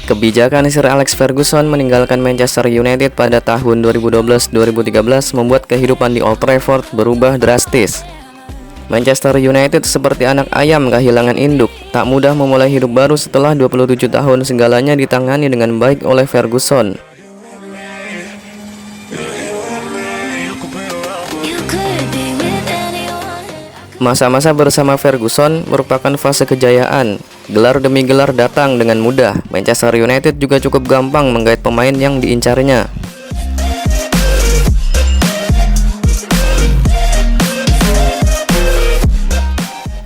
Kebijakan Sir Alex Ferguson meninggalkan Manchester United pada tahun 2012-2013 membuat kehidupan di Old Trafford berubah drastis. Manchester United seperti anak ayam kehilangan induk, tak mudah memulai hidup baru setelah 27 tahun segalanya ditangani dengan baik oleh Ferguson. Masa-masa bersama Ferguson merupakan fase kejayaan. Gelar demi gelar datang dengan mudah. Manchester United juga cukup gampang menggait pemain yang diincarnya.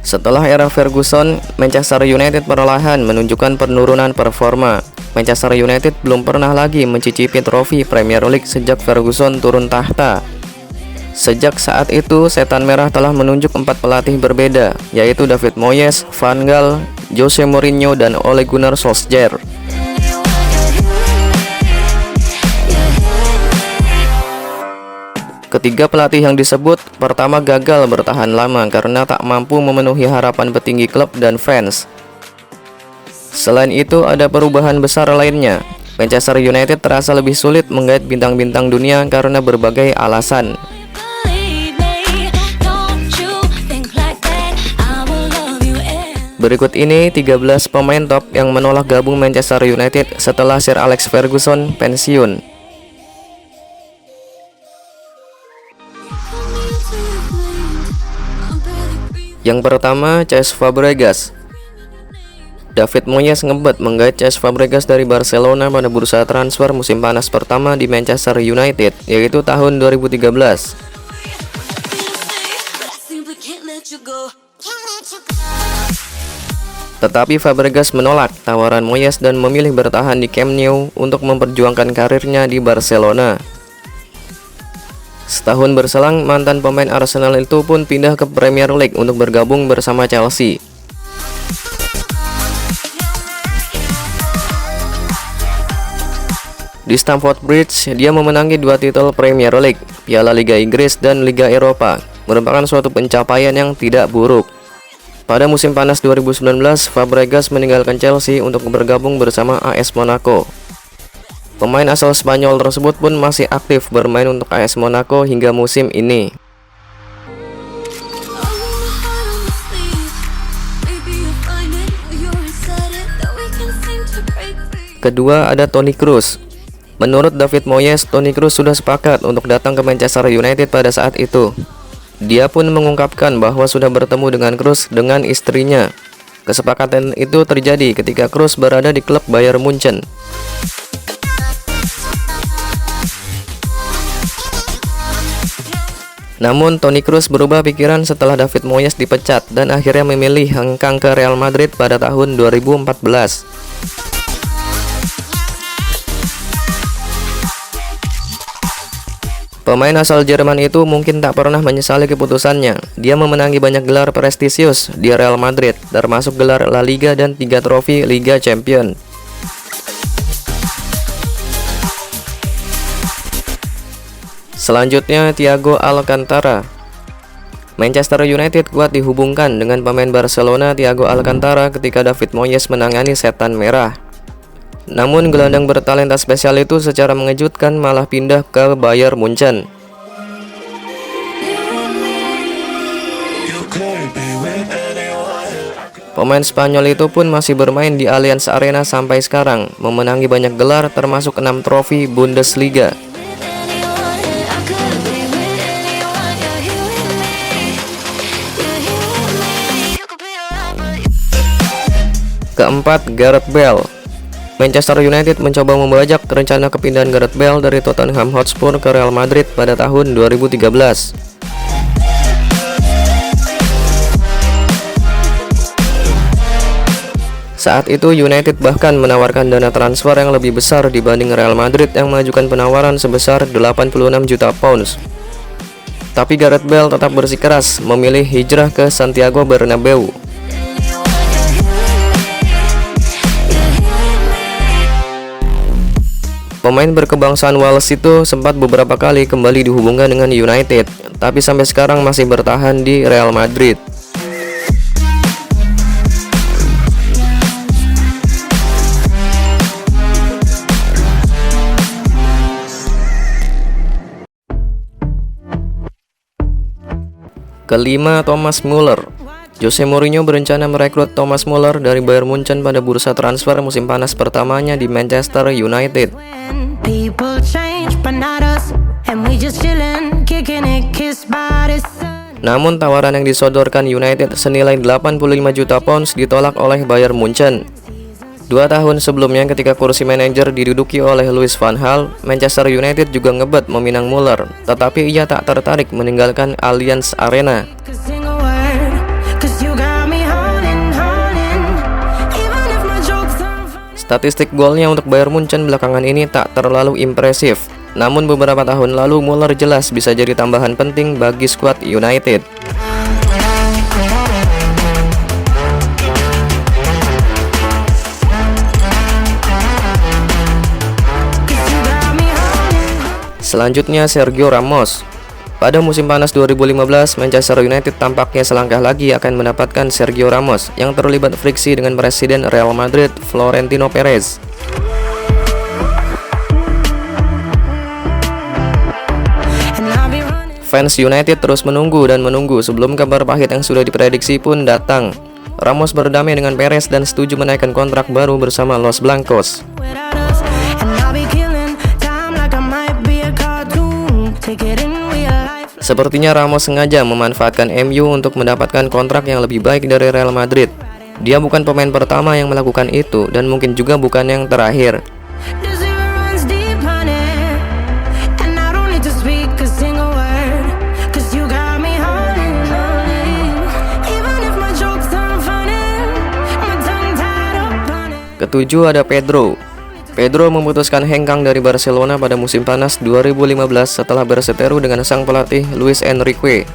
Setelah era Ferguson, Manchester United perlahan menunjukkan penurunan performa. Manchester United belum pernah lagi mencicipi trofi Premier League sejak Ferguson turun tahta. Sejak saat itu, setan merah telah menunjuk 4 pelatih berbeda, yaitu David Moyes, Van Gaal, Jose Mourinho, dan Ole Gunnar Solskjaer. Ketiga pelatih yang disebut pertama gagal bertahan lama karena tak mampu memenuhi harapan petinggi klub dan fans. Selain itu, ada perubahan besar lainnya. Manchester United terasa lebih sulit menggait bintang-bintang dunia karena berbagai alasan. Berikut ini 13 pemain top yang menolak gabung Manchester United setelah Sir Alex Ferguson pensiun. Yang pertama, Cesc Fabregas. David Moyes ngebet menggait Cesc Fabregas dari Barcelona pada bursa transfer musim panas pertama di Manchester United, yaitu tahun 2013. Tetapi Fabregas menolak tawaran Moyes dan memilih bertahan di Camp Nou untuk memperjuangkan karirnya di Barcelona. Setahun berselang, mantan pemain Arsenal itu pun pindah ke Premier League untuk bergabung bersama Chelsea. Di Stamford Bridge, dia memenangi 2 titel Premier League, Piala Liga Inggris, dan Liga Eropa, merupakan suatu pencapaian yang tidak buruk. Pada musim panas 2019, Fabregas meninggalkan Chelsea untuk bergabung bersama AS Monaco. Pemain asal Spanyol tersebut pun masih aktif bermain untuk AS Monaco hingga musim ini. Kedua, ada Toni Kroos. Menurut David Moyes, Toni Kroos sudah sepakat untuk datang ke Manchester United pada saat itu. Dia pun mengungkapkan bahwa sudah bertemu dengan Kroos dengan istrinya. Kesepakatan itu terjadi ketika Kroos berada di klub Bayern Munchen. Namun Toni Kroos berubah pikiran setelah David Moyes dipecat dan akhirnya memilih hengkang ke Real Madrid pada tahun 2014. Pemain asal Jerman itu mungkin tak pernah menyesali keputusannya. Dia memenangi banyak gelar prestisius di Real Madrid, termasuk gelar La Liga dan 3 trofi Liga Champions. Selanjutnya, Thiago Alcantara. Manchester United kuat dihubungkan dengan pemain Barcelona Thiago Alcantara ketika David Moyes menangani setan merah. Namun gelandang bertalenta spesial itu secara mengejutkan malah pindah ke Bayern Munchen. Pemain Spanyol itu pun masih bermain di Allianz Arena sampai sekarang, memenangi banyak gelar termasuk 6 trofi Bundesliga. Keempat, Gareth Bale. Manchester United mencoba membajak rencana kepindahan Gareth Bale dari Tottenham Hotspur ke Real Madrid pada tahun 2013. Saat itu United bahkan menawarkan dana transfer yang lebih besar dibanding Real Madrid yang mengajukan penawaran sebesar 86 juta pounds. Tapi Gareth Bale tetap bersikeras memilih hijrah ke Santiago Bernabeu. Pemain berkebangsaan Wales itu sempat beberapa kali kembali dihubungkan dengan United, tapi sampai sekarang masih bertahan di Real Madrid. Kelima, Thomas Muller. Jose Mourinho berencana merekrut Thomas Muller dari Bayern Munchen pada bursa transfer musim panas pertamanya di Manchester United. Namun tawaran yang disodorkan United senilai 85 juta pounds ditolak oleh Bayern Munchen. 2 tahun sebelumnya ketika kursi manajer diduduki oleh Louis van Gaal, Manchester United juga ngebet meminang Muller, tetapi ia tak tertarik meninggalkan Allianz Arena. Statistik golnya untuk Bayern Munchen belakangan ini tak terlalu impresif. Namun beberapa tahun lalu Muller jelas bisa jadi tambahan penting bagi skuad United. Selanjutnya Sergio Ramos. Pada musim panas 2015, Manchester United tampaknya selangkah lagi akan mendapatkan Sergio Ramos yang terlibat friksi dengan Presiden Real Madrid, Florentino Perez. Fans United terus menunggu dan menunggu sebelum kabar pahit yang sudah diprediksi pun datang. Ramos berdamai dengan Perez dan setuju menaikkan kontrak baru bersama Los Blancos. Sepertinya Ramos sengaja memanfaatkan MU untuk mendapatkan kontrak yang lebih baik dari Real Madrid. Dia bukan pemain pertama yang melakukan itu dan mungkin juga bukan yang terakhir. Ketujuh ada Pedro. Pedro memutuskan hengkang dari Barcelona pada musim panas 2015 setelah berseteru dengan sang pelatih Luis Enrique.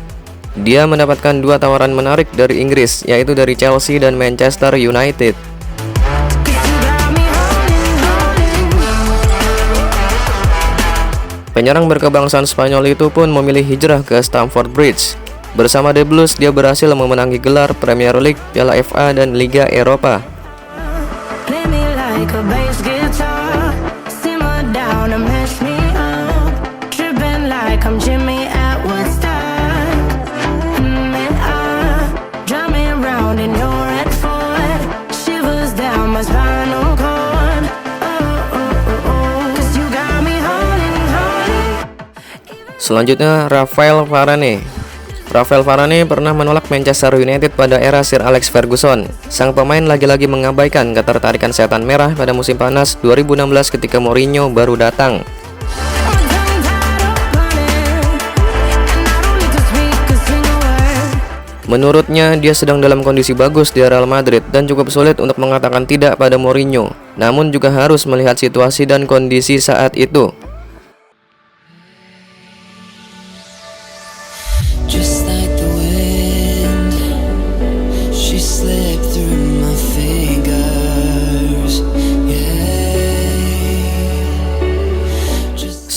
Dia mendapatkan 2 tawaran menarik dari Inggris, yaitu dari Chelsea dan Manchester United. Penyerang berkebangsaan Spanyol itu pun memilih hijrah ke Stamford Bridge. Bersama The Blues, dia berhasil memenangi gelar Premier League, Piala FA, dan Liga Eropa. Selanjutnya Rafael Varane. Rafael Varane pernah menolak Manchester United pada era Sir Alex Ferguson. Sang pemain lagi-lagi mengabaikan ketertarikan setan merah pada musim panas 2016 ketika Mourinho baru datang. Menurutnya, dia sedang dalam kondisi bagus di Real Madrid dan cukup sulit untuk mengatakan tidak pada Mourinho. Namun juga harus melihat situasi dan kondisi saat itu.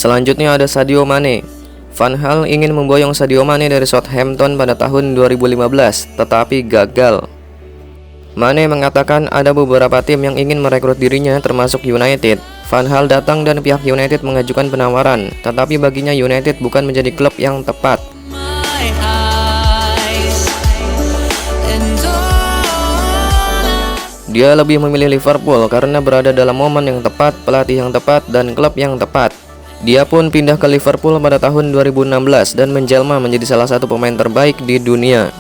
Selanjutnya ada Sadio Mane. Van Gaal ingin memboyong Sadio Mane dari Southampton pada tahun 2015, tetapi gagal. Mane mengatakan ada beberapa tim yang ingin merekrut dirinya termasuk United. Van Gaal datang dan pihak United mengajukan penawaran, tetapi baginya United bukan menjadi klub yang tepat. Dia lebih memilih Liverpool karena berada dalam momen yang tepat, pelatih yang tepat, dan klub yang tepat. Dia pun pindah ke Liverpool pada tahun 2016 dan menjelma menjadi salah satu pemain terbaik di dunia.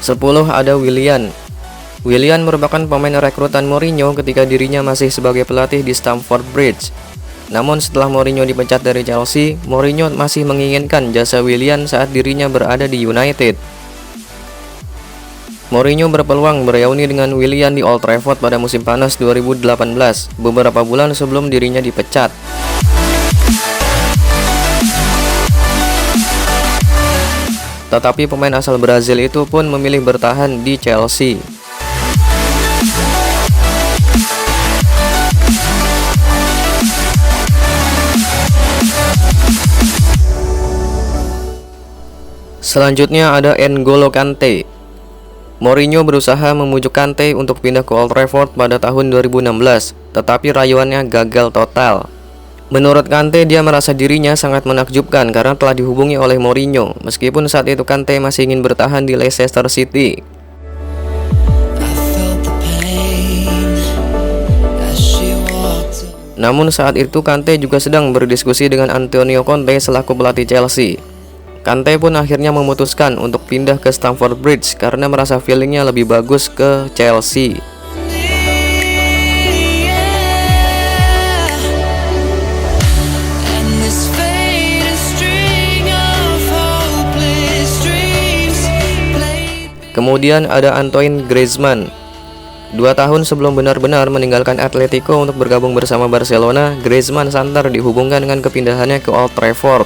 Sepuluh ada Willian. Willian merupakan pemain rekrutan Mourinho ketika dirinya masih sebagai pelatih di Stamford Bridge. Namun setelah Mourinho dipecat dari Chelsea, Mourinho masih menginginkan jasa Willian saat dirinya berada di United. Mourinho berpeluang bereuni dengan Willian di Old Trafford pada musim panas 2018, beberapa bulan sebelum dirinya dipecat. Tetapi pemain asal Brazil itu pun memilih bertahan di Chelsea. Selanjutnya ada N'Golo Kante. Mourinho berusaha membujuk Kante untuk pindah ke Old Trafford pada tahun 2016. tetapi rayuannya gagal total. Menurut Kante, dia merasa dirinya sangat menakjubkan karena telah dihubungi oleh Mourinho, meskipun saat itu Kante masih ingin bertahan di Leicester City. Namun saat itu Kante juga sedang berdiskusi dengan Antonio Conte selaku pelatih Chelsea. Kante pun akhirnya memutuskan untuk pindah ke Stamford Bridge karena merasa feelingnya lebih bagus ke Chelsea. Kemudian ada Antoine Griezmann. 2 tahun sebelum benar-benar meninggalkan Atletico untuk bergabung bersama Barcelona, Griezmann santer dihubungkan dengan kepindahannya ke Old Trafford.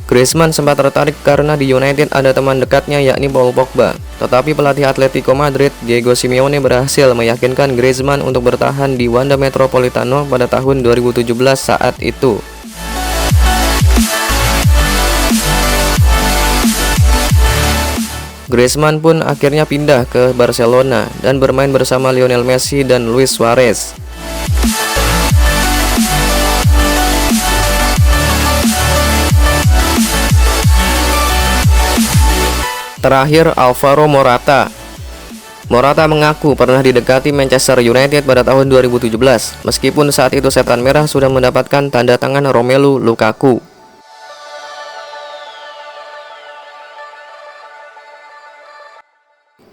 Griezmann sempat tertarik karena di United ada teman dekatnya yakni Paul Pogba. Tetapi pelatih Atletico Madrid, Diego Simeone, berhasil meyakinkan Griezmann untuk bertahan di Wanda Metropolitano pada tahun 2017 saat itu. Griezmann pun akhirnya pindah ke Barcelona dan bermain bersama Lionel Messi dan Luis Suarez. Terakhir, Alvaro Morata. Morata mengaku pernah didekati Manchester United pada tahun 2017, meskipun saat itu Setan Merah sudah mendapatkan tanda tangan Romelu Lukaku.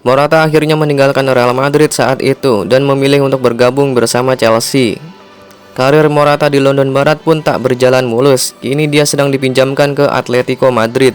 Morata akhirnya meninggalkan Real Madrid saat itu dan memilih untuk bergabung bersama Chelsea. Karir Morata di London Barat pun tak berjalan mulus. Kini dia sedang dipinjamkan ke Atletico Madrid.